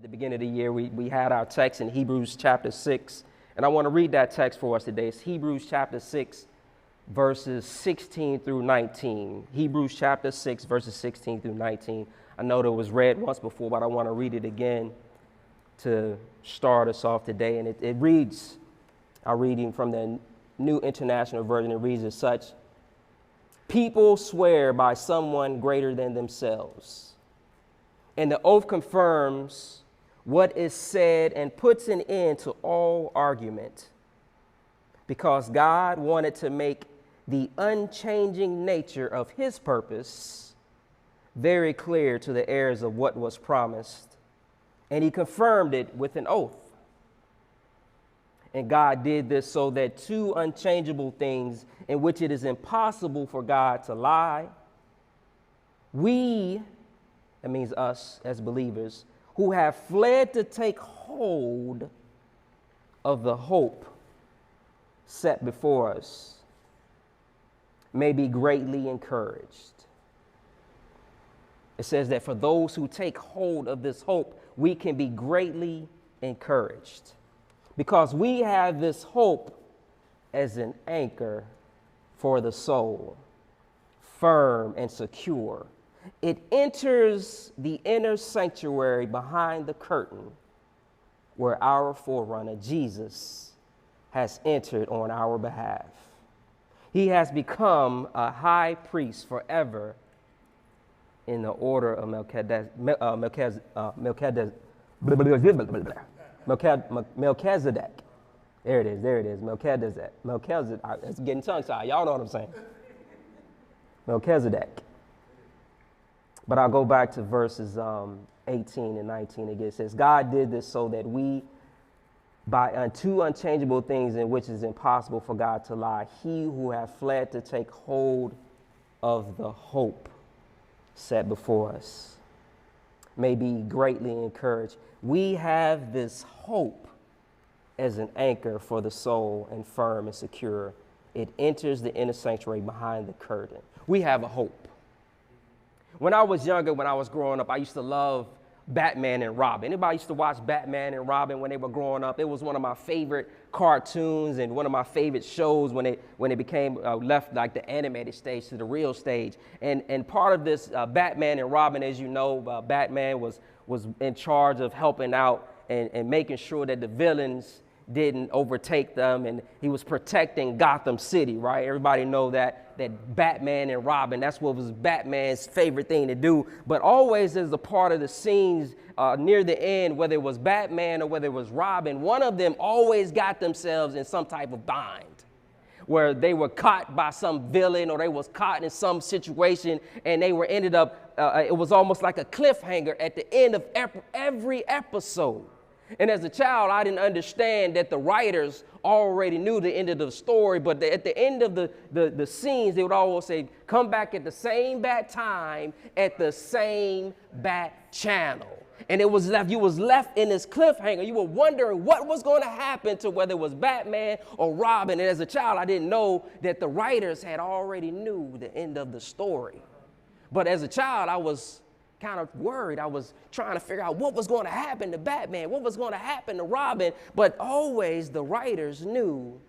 At the beginning of the year, we had our text in Hebrews chapter 6, and I want to read that text for us today. It's Hebrews chapter 6, verses 16 through 19. Hebrews chapter 6, verses 16 through 19. I know that was read once before, but I want to read it again to start us off today. And it reads, I'm reading from the New International Version. It reads as such: people swear by someone greater than themselves, and the oath confirms what is said and puts an end to all argument, because God wanted to make the unchanging nature of his purpose very clear to the heirs of what was promised, and he confirmed it with an oath. And God did this so that two unchangeable things in which it is impossible for God to lie, we, that means us as believers, who have fled to take hold of the hope set before us, may be greatly encouraged. It says that for those who take hold of this hope, we can be greatly encouraged, because we have this hope as an anchor for the soul, firm and secure. It enters the inner sanctuary behind the curtain, where our forerunner, Jesus, has entered on our behalf. He has become a high priest forever in the order of Melchizedek. There it is, Melchizedek. It's getting tongue-tied. Y'all know what I'm saying. Melchizedek. But I'll go back to verses 18 and 19 again. It says, God did this so that we, by two unchangeable things in which it is impossible for God to lie, he who have fled to take hold of the hope set before us may be greatly encouraged. We have this hope as an anchor for the soul, and firm and secure. It enters the inner sanctuary behind the curtain. We have a hope. When I was younger, when I was growing up, I used to love Batman and Robin. Anybody used to watch Batman and Robin when they were growing up? It was one of my favorite cartoons and one of my favorite shows when it became left like the animated stage to the real stage. And part of this Batman and Robin, as you know, Batman was in charge of helping out and making sure that the villains didn't overtake them, and he was protecting Gotham City, right? Everybody know that Batman and Robin, that's what was Batman's favorite thing to do. But always as a part of the scenes near the end, whether it was Batman or whether it was Robin, one of them always got themselves in some type of bind, where they were caught by some villain or they was caught in some situation, and they were ended up, it was almost like a cliffhanger at the end of every episode. And as a child, I didn't understand that the writers already knew the end of the story, but at the end of the scenes, they would always say, come back at the same bat time, at the same bat channel. And you was left in this cliffhanger. You were wondering what was going to happen to whether it was Batman or Robin. And as a child, I didn't know that the writers had already knew the end of the story. But as a child, I was kind of worried. I was trying to figure out what was going to happen to Batman, what was going to happen to Robin. But always the writers knew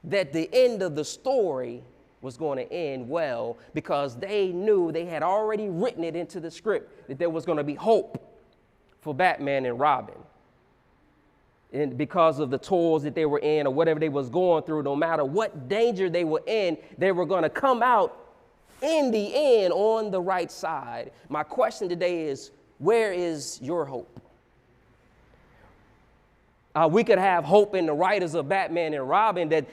that the end of the story was going to end well, because they knew, they had already written it into the script, that there was going to be hope for Batman and Robin. And because of the toils that they were in or whatever they was going through, no matter what danger they were in, they were going to come out in the end on the right side. My question today is, where is your hope? We could have hope in the writers of Batman and Robin that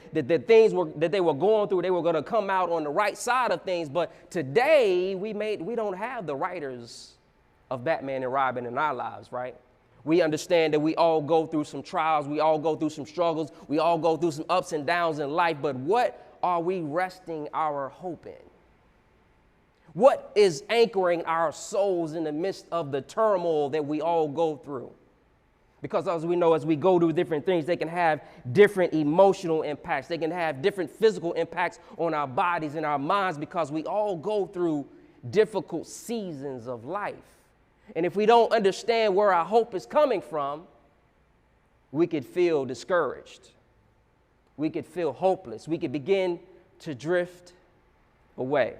things that they were going through, they were going to come out on the right side of things. But today we don't have the writers of Batman and Robin in our lives, right? We understand that we all go through some trials, we all go through some struggles, we all go through some ups and downs in life. But what are we resting our hope in? What is anchoring our souls in the midst of the turmoil that we all go through? Because as we know, as we go through different things, they can have different emotional impacts. They can have different physical impacts on our bodies and our minds, because we all go through difficult seasons of life. And if we don't understand where our hope is coming from, we could feel discouraged. We could feel hopeless. We could begin to drift away.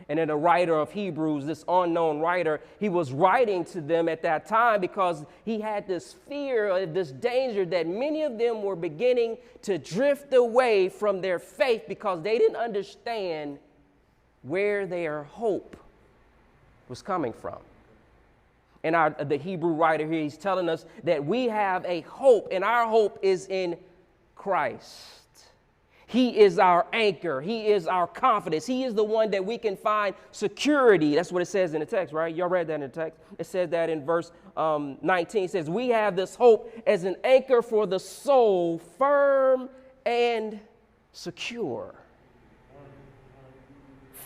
And then the writer of Hebrews, this unknown writer, he was writing to them at that time because he had this fear, this danger that many of them were beginning to drift away from their faith because they didn't understand where their hope was coming from. And the Hebrew writer here, he's telling us that we have a hope, and our hope is in Christ. He is our anchor. He is our confidence. He is the one that we can find security. That's what it says in the text, right? Y'all read that in the text. It says that in verse 19. It says, we have this hope as an anchor for the soul, firm and secure.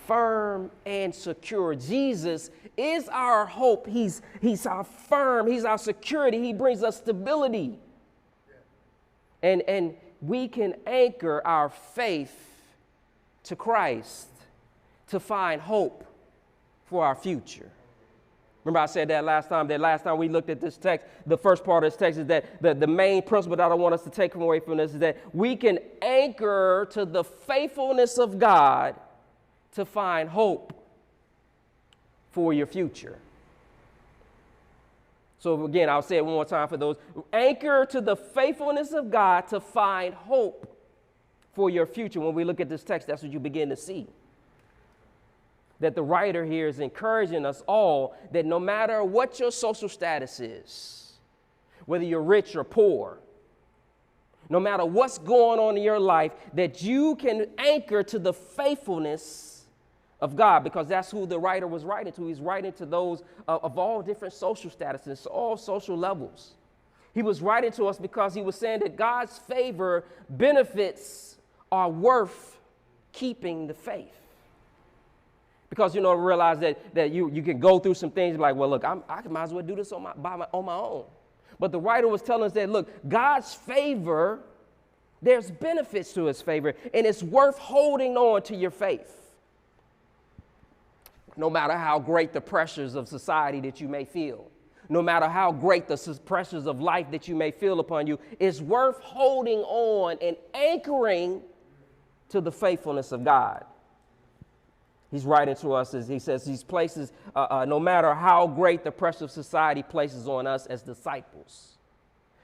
Firm and secure. Jesus is our hope. He's our firm. He's our security. He brings us stability. And we can anchor our faith to Christ to find hope for our future. Remember I said that last time we looked at this text, the first part of this text is that the main principle that I want us to take away from this is that we can anchor to the faithfulness of God to find hope for your future. So again, I'll say it one more time for those. Anchor to the faithfulness of God to find hope for your future. When we look at this text, that's what you begin to see. That the writer here is encouraging us all that no matter what your social status is, whether you're rich or poor, no matter what's going on in your life, that you can anchor to the faithfulness of God, because that's who the writer was writing to. He's writing to those of all different social statuses, all social levels. He was writing to us because he was saying that God's favor, benefits are worth keeping the faith. Because, realize that you can go through some things like, well, look, I might as well do this on my own. But the writer was telling us that, look, God's favor, there's benefits to his favor, and it's worth holding on to your faith. No matter how great the pressures of society that you may feel, no matter how great the pressures of life that you may feel upon you, it's worth holding on and anchoring to the faithfulness of God. He's writing to us as he says these places, no matter how great the pressure of society places on us as disciples,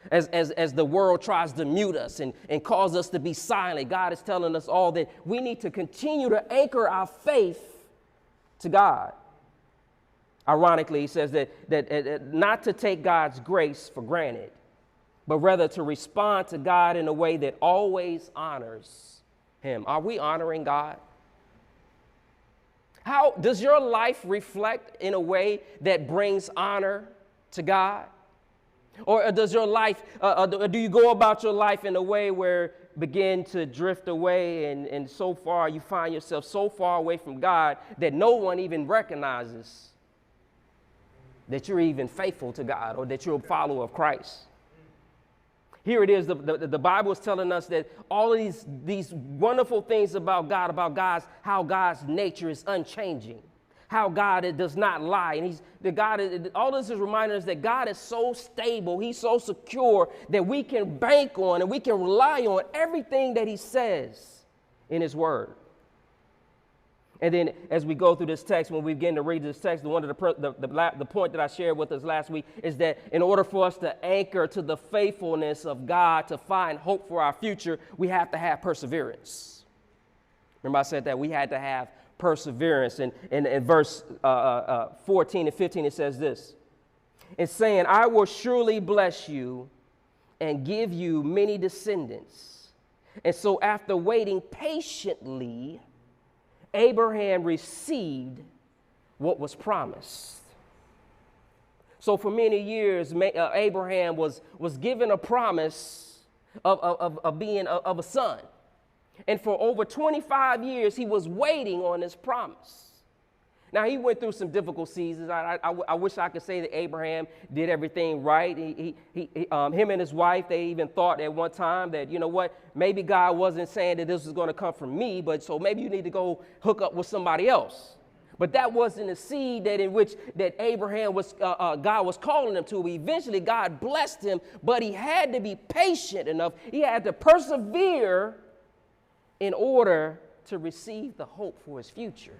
as the world tries to mute us and cause us to be silent, God is telling us all that we need to continue to anchor our faith to God. Ironically, he says that not to take God's grace for granted, but rather to respond to God in a way that always honors him. Are we honoring God? How does your life reflect in a way that brings honor to God? Or does your life, do you go about your life in a way where begin to drift away and so far you find yourself so far away from God that no one even recognizes that you're even faithful to God or that you're a follower of Christ? Here it is, the Bible is telling us that all of these wonderful things about God, how God's nature is unchanging, how God does not lie. And all this is reminding us that God is so stable, he's so secure that we can bank on and we can rely on everything that he says in his word. And then as we go through this text, when we begin to read this text, the point that I shared with us last week is that in order for us to anchor to the faithfulness of God to find hope for our future, we have to have perseverance. Remember I said that we had to have perseverance. And in verse 14 and 15, it says this. It's saying, I will surely bless you and give you many descendants. And so after waiting patiently, Abraham received what was promised. So for many years, Abraham was given a promise of being of a son. And for over 25 years, he was waiting on this promise. Now, he went through some difficult seasons. I wish I could say that Abraham did everything right. Him and his wife, they even thought at one time that, you know what, maybe God wasn't saying that this was going to come from me, but so maybe you need to go hook up with somebody else. But that wasn't the seed that in which that Abraham was, God was calling him to. Eventually, God blessed him, but he had to be patient enough. He had to persevere in order to receive the hope for his future.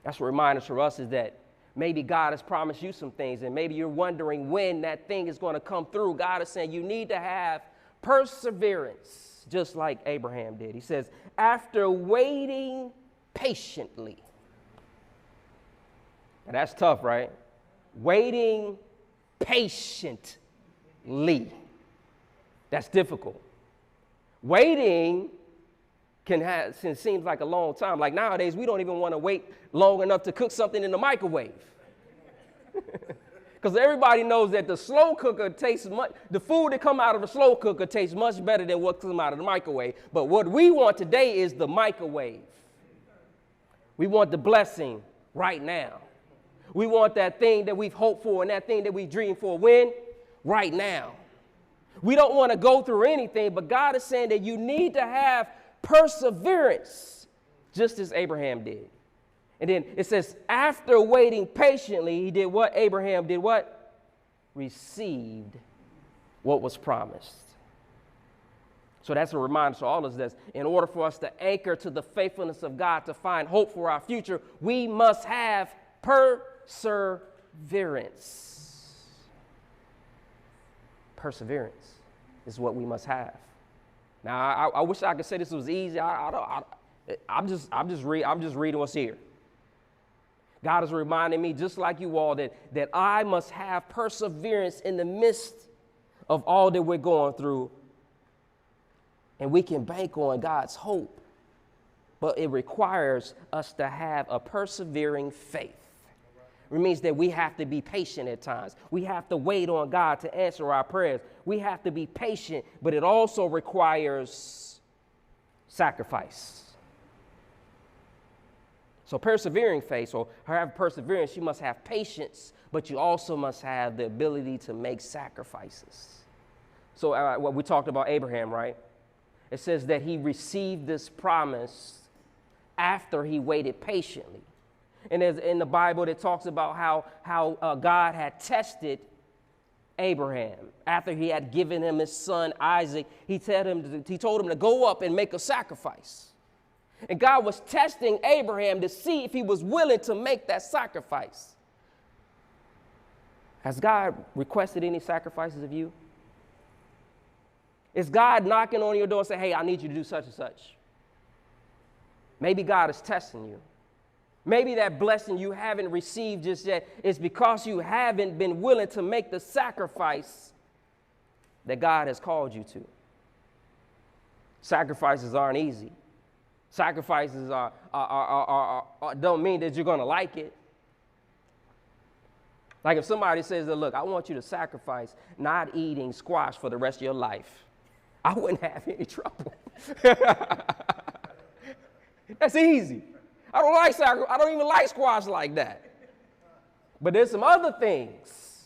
That's what reminds us for us is that maybe God has promised you some things, and maybe you're wondering when that thing is going to come through. God is saying you need to have perseverance, just like Abraham did. He says, after waiting patiently. Now that's tough, right? Waiting patiently. That's difficult. Waiting seems like a long time. Like nowadays, we don't even want to wait long enough to cook something in the microwave. Because everybody knows that the slow cooker tastes the food that comes out of the slow cooker tastes much better than what comes out of the microwave. But what we want today is the microwave. We want the blessing right now. We want that thing that we've hoped for and that thing that we dreamed for. When? Right now. We don't want to go through anything, but God is saying that you need to have perseverance, just as Abraham did. And then it says, after waiting patiently, he did what? Abraham did what? Received what was promised. So that's a reminder to all of us that in order for us to anchor to the faithfulness of God, to find hope for our future, we must have perseverance. Perseverance is what we must have. Now, I wish I could say this was easy. I'm just reading what's here. God is reminding me, just like you all, that I must have perseverance in the midst of all that we're going through. And we can bank on God's hope. But it requires us to have a persevering faith. It means that we have to be patient at times. We have to wait on God to answer our prayers. We have to be patient, but it also requires sacrifice. So persevering faith, or have perseverance, you must have patience, but you also must have the ability to make sacrifices. So what we talked about Abraham, right? It says that he received this promise after he waited patiently. And there's in the Bible that talks about how God had tested Abraham after he had given him his son Isaac. He told him to go up and make a sacrifice. And God was testing Abraham to see if he was willing to make that sacrifice. Has God requested any sacrifices of you? Is God knocking on your door and saying, hey, I need you to do such and such? Maybe God is testing you. Maybe that blessing you haven't received just yet is because you haven't been willing to make the sacrifice that God has called you to. Sacrifices aren't easy. Sacrifices don't mean that you're going to like it. Like if somebody says, look, I want you to sacrifice not eating squash for the rest of your life, I wouldn't have any trouble. That's easy. I don't even like squash like that. But there's some other things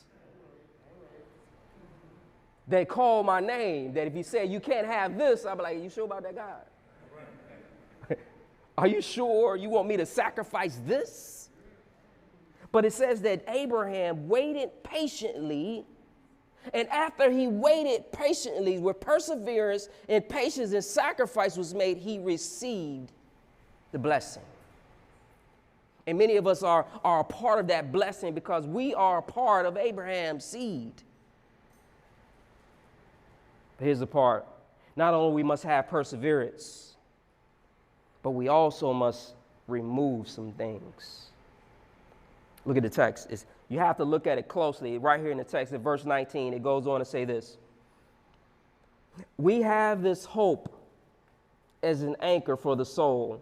that call my name that if you say you can't have this, I'll be like, you sure about that, God? Are you sure you want me to sacrifice this? But it says that Abraham waited patiently, and after he waited patiently with perseverance and patience and sacrifice was made, he received the blessing. And many of us are a part of that blessing because we are a part of Abraham's seed. But here's the part. Not only we must have perseverance, but we also must remove some things. Look at the text. You have to look at it closely. Right here in the text, in verse 19, it goes on to say this. We have this hope as an anchor for the soul,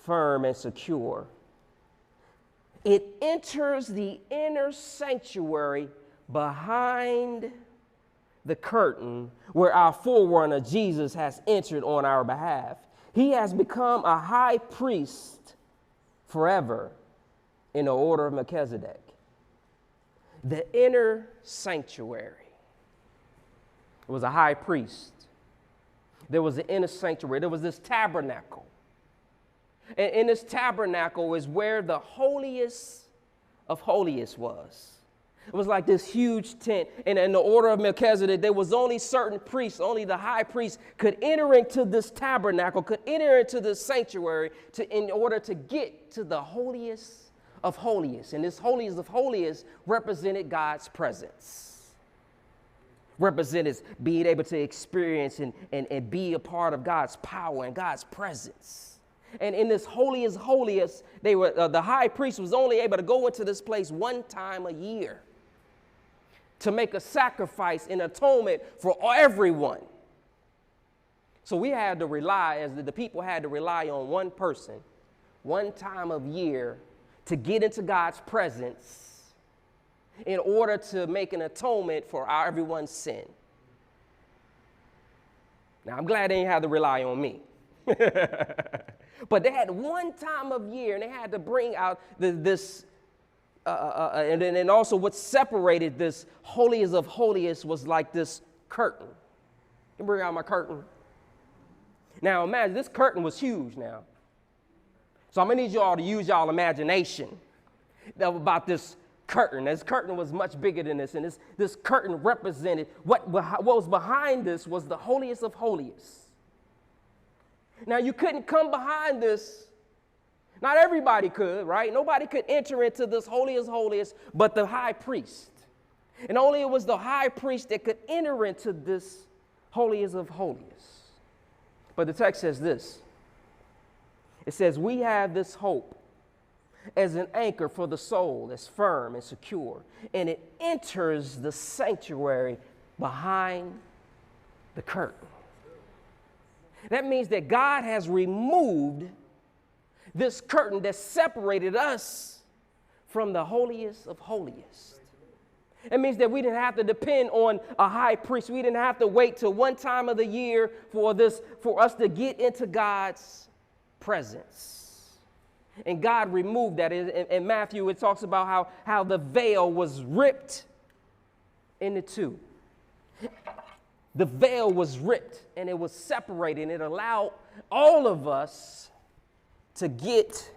firm and secure. It enters the inner sanctuary behind the curtain where our forerunner Jesus has entered on our behalf. He has become a high priest forever in the order of Melchizedek. The inner sanctuary. It was a high priest. There was an inner sanctuary. There was this tabernacle. And in this tabernacle is where the holiest of holiest was. It was like this huge tent. And in the order of Melchizedek, there was only certain priests, only the high priest could enter into this tabernacle, could enter into this sanctuary in order to get to the holiest of holiest. And this holiest of holiest represented God's presence. Represented being able to experience and be a part of God's power and God's presence. And in this holiest of holiest, the high priest was only able to go into this place one time a year to make a sacrifice in atonement for everyone. So we had to rely, as the people had to rely on one person, one time of year to get into God's presence in order to make an atonement for everyone's sin. Now, I'm glad they didn't have to rely on me. But they had one time of year, and they had to bring out this. And then also what separated this holiest of holiest was like this curtain. Let me bring out my curtain. Now imagine, this curtain was huge now. So I'm going to need you all to use y'all imagination about this curtain. This curtain was much bigger than this. And this curtain represented what was behind this was the holiest of holiest. Now you couldn't come behind this. Not everybody could, right? Nobody could enter into this holiest of holiest but the high priest. And only it was the high priest that could enter into this holiest of holiest. But the text says this. It says, we have this hope as an anchor for the soul that's firm and secure. And it enters the sanctuary behind the curtain. That means that God has removed this curtain that separated us from the holiest of holiest. It means that we didn't have to depend on a high priest. We didn't have to wait till one time of the year for us to get into God's presence. And God removed that. In Matthew, it talks about how the veil was ripped into two. The veil was ripped and it was separated, and it allowed all of us to get,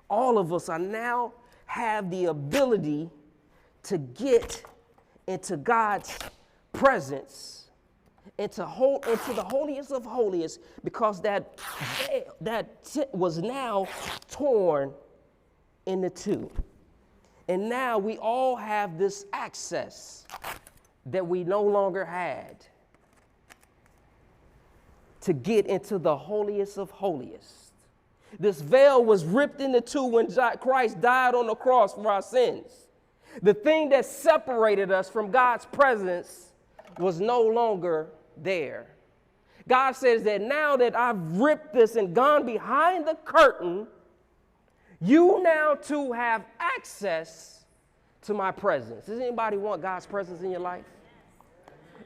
all of us are now have the ability to get into God's presence, into the holiest of holiest, because that was now torn into two. And now we all have this access that we no longer had to get into the holiest of holiest. This veil was ripped into two when Christ died on the cross for our sins. The thing that separated us from God's presence was no longer there. God says that now that I've ripped this and gone behind the curtain, you now too have access to my presence. Does anybody want God's presence in your life?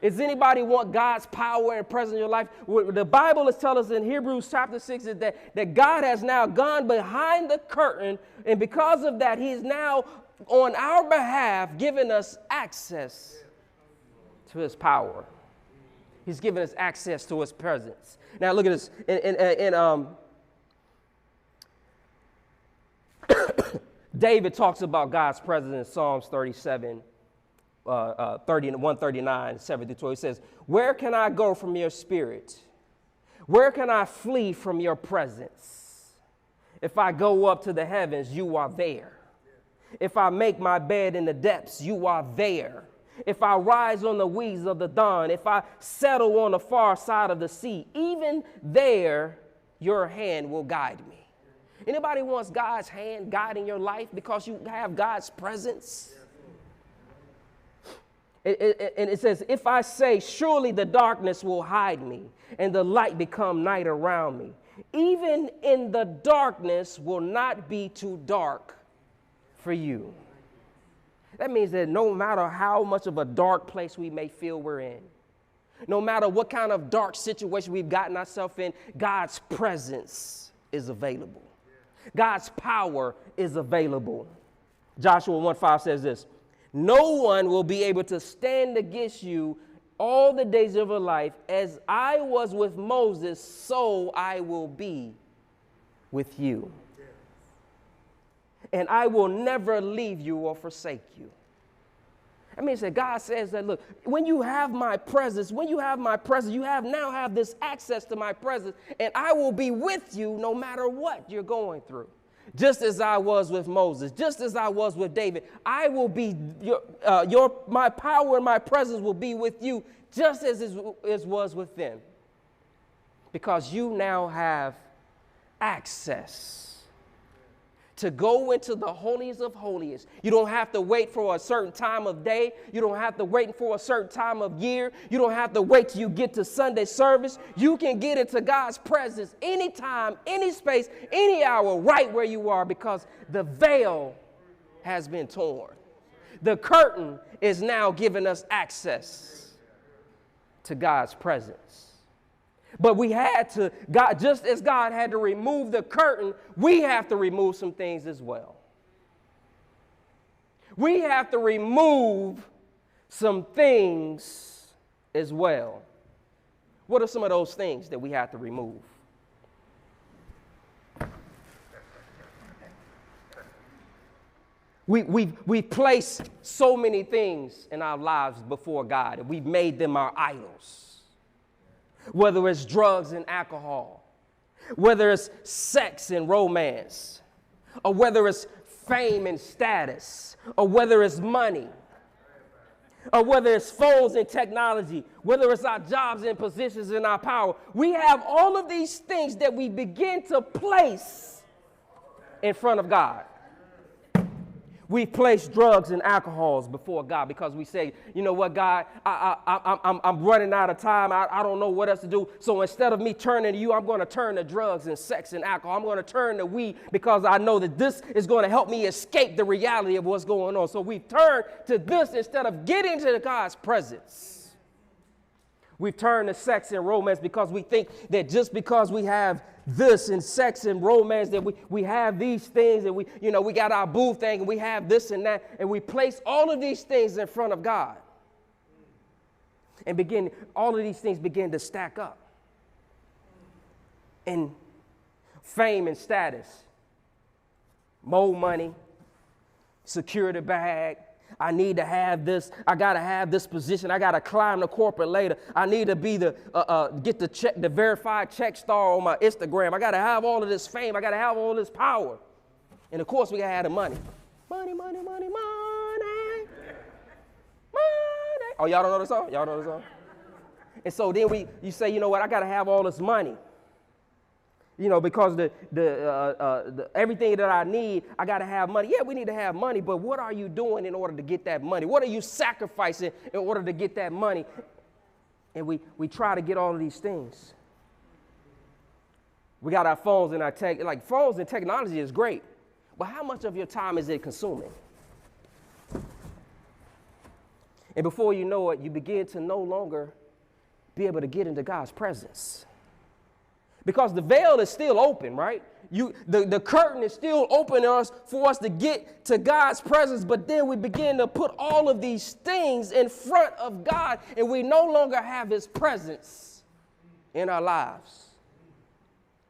Does anybody want God's power and presence in your life? What the Bible is telling us in Hebrews chapter 6 is that God has now gone behind the curtain, and because of that, He's now on our behalf given us access to His power. He's given us access to His presence. Now look at this. David talks about God's presence in Psalms 37. 139, 7 through 12, it says, where can I go from your spirit? Where can I flee from your presence? If I go up to the heavens, you are there. If I make my bed in the depths, you are there. If I rise on the wings of the dawn, if I settle on the far side of the sea, even there, your hand will guide me. Anybody wants God's hand guiding your life because you have God's presence? And it says, if I say, surely the darkness will hide me and the light become night around me, even in the darkness will not be too dark for you. That means that no matter how much of a dark place we may feel we're in, no matter what kind of dark situation we've gotten ourselves in, God's presence is available. God's power is available. Joshua 1:5 says this, no one will be able to stand against you all the days of your life. As I was with Moses, so I will be with you. And I will never leave you or forsake you. I mean, God says that, look, when you have my presence, you now have this access to my presence, and I will be with you no matter what you're going through. Just as I was with Moses, just as I was with David, I will be my power and my presence will be with you, just as it was with them. Because you now have access to go into the holiest of holiest. You don't have to wait for a certain time of day. You don't have to wait for a certain time of year. You don't have to wait till you get to Sunday service. You can get into God's presence anytime, any space, any hour, right where you are, because the veil has been torn. The curtain is now giving us access to God's presence. But we had to, just as God had to remove the curtain, we have to remove some things as well. We have to remove some things as well. What are some of those things that we have to remove? We've placed so many things in our lives before God, and we've made them our idols. Whether it's drugs and alcohol, whether it's sex and romance, or whether it's fame and status, or whether it's money, or whether it's phones and technology, whether it's our jobs and positions and our power. We have all of these things that we begin to place in front of God. We place drugs and alcohols before God because we say, you know what, God, I'm running out of time. I don't know what else to do. So instead of me turning to you, I'm going to turn to drugs and sex and alcohol. I'm going to turn to weed because I know that this is going to help me escape the reality of what's going on. So we've turned to this instead of getting to God's presence. We've turned to sex and romance because we think that just because we have this and sex and romance, that we have these things, and we got our boo thing, and we have this and that, and we place all of these things in front of God. And all of these things begin to stack up. And fame and status, more money, security bag. I need to have this. I got to have this position. I got to climb the corporate ladder. I need to be get the verified check star on my Instagram. I got to have all of this fame. I got to have all this power. And of course, we got to have the money. Money, money, money, money. Money. Oh, y'all don't know the song? Y'all know the song? And so then you say, you know what? I got to have all this money. You know, because the everything that I need, I got to have money. Yeah, we need to have money, but what are you doing in order to get that money? What are you sacrificing in order to get that money? And we try to get all of these things. We got our phones and our tech. Like, phones and technology is great, but how much of your time is it consuming? And before you know it, you begin to no longer be able to get into God's presence. Because the veil is still open, right? The curtain is still open for us to get to God's presence, but then we begin to put all of these things in front of God, and we no longer have his presence in our lives.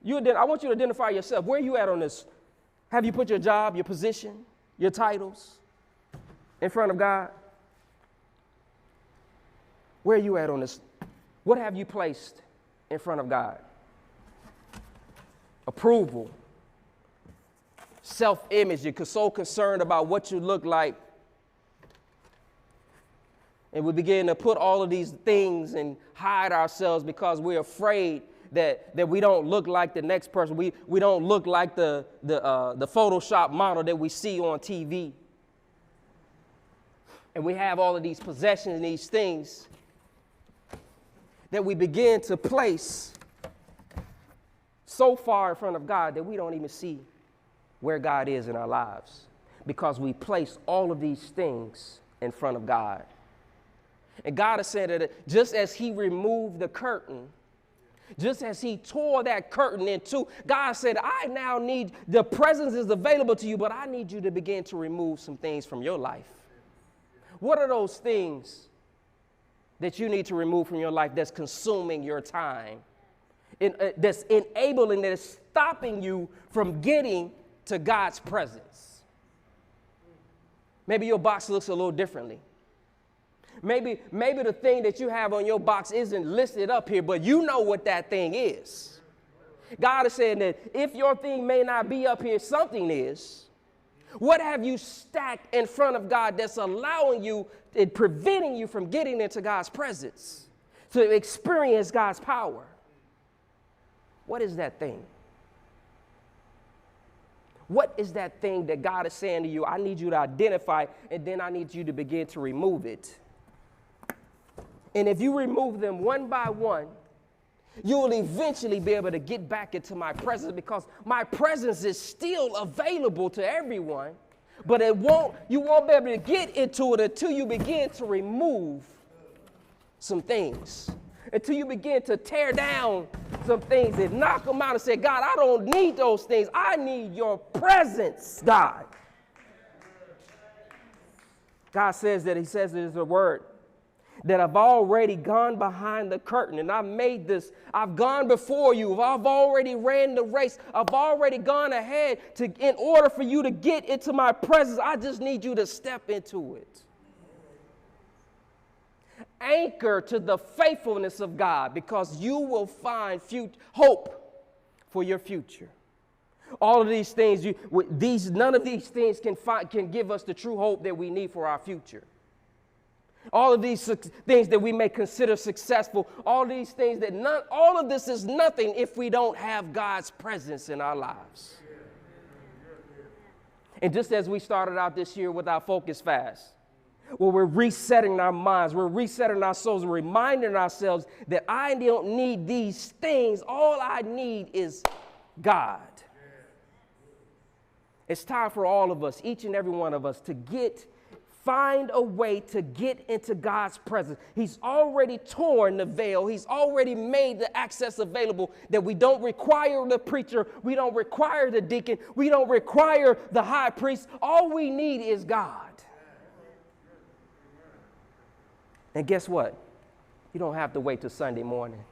I want you to identify yourself. Where are you at on this? Have you put your job, your position, your titles in front of God? Where are you at on this? What have you placed in front of God? Approval, self-image. You're so concerned about what you look like. And we begin to put all of these things and hide ourselves because we're afraid that we don't look like the next person. We don't look like the Photoshop model that we see on TV. And we have all of these possessions and these things that we begin to place so far in front of God that we don't even see where God is in our lives because we place all of these things in front of God. And God is saying that just as he removed the curtain, just as he tore that curtain in two, God said, I now need, the presence is available to you, but I need you to begin to remove some things from your life. What are those things that you need to remove from your life that's consuming your time, that's enabling, that is stopping you from getting to God's presence? Maybe your box looks a little differently. Maybe the thing that you have on your box isn't listed up here, but you know what that thing is. God is saying that if your thing may not be up here, something is. What have you stacked in front of God that's allowing you and preventing you from getting into God's presence to experience God's power? What is that thing? What is that thing that God is saying to you? I need you to identify, and then I need you to begin to remove it. And if you remove them one by one, you will eventually be able to get back into my presence, because my presence is still available to everyone, but you won't be able to get into it until you begin to remove some things, until you begin to tear down some things and knock them out and say, God, I don't need those things. I need your presence, God. God says that, he says it is a word, that I've already gone behind the curtain and I've gone before you. I've already ran the race. I've already gone ahead in order for you to get into my presence. I just need you to step into it. Anchor to the faithfulness of God, because you will find hope for your future. All of these things, none of these things can give us the true hope that we need for our future. All of these things that we may consider successful, all these things all of this is nothing if we don't have God's presence in our lives. And just as we started out this year with our Focus Fast, where we're resetting our minds, we're resetting our souls, we're reminding ourselves that I don't need these things. All I need is God. It's time for all of us, each and every one of us, to find a way to get into God's presence. He's already torn the veil. He's already made the access available, that we don't require the preacher. We don't require the deacon. We don't require the high priest. All we need is God. And guess what? You don't have to wait till Sunday morning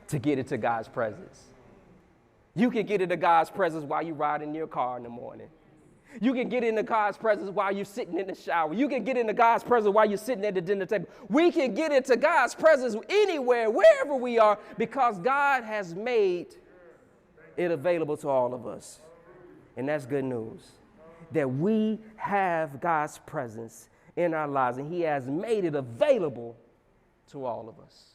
to get into God's presence. You can get into God's presence while you ride in your car in the morning. You can get into God's presence while you're sitting in the shower. You can get into God's presence while you're sitting at the dinner table. We can get into God's presence anywhere, wherever we are, because God has made it available to all of us. And that's good news, that we have God's presence in our lives, and he has made it available to all of us.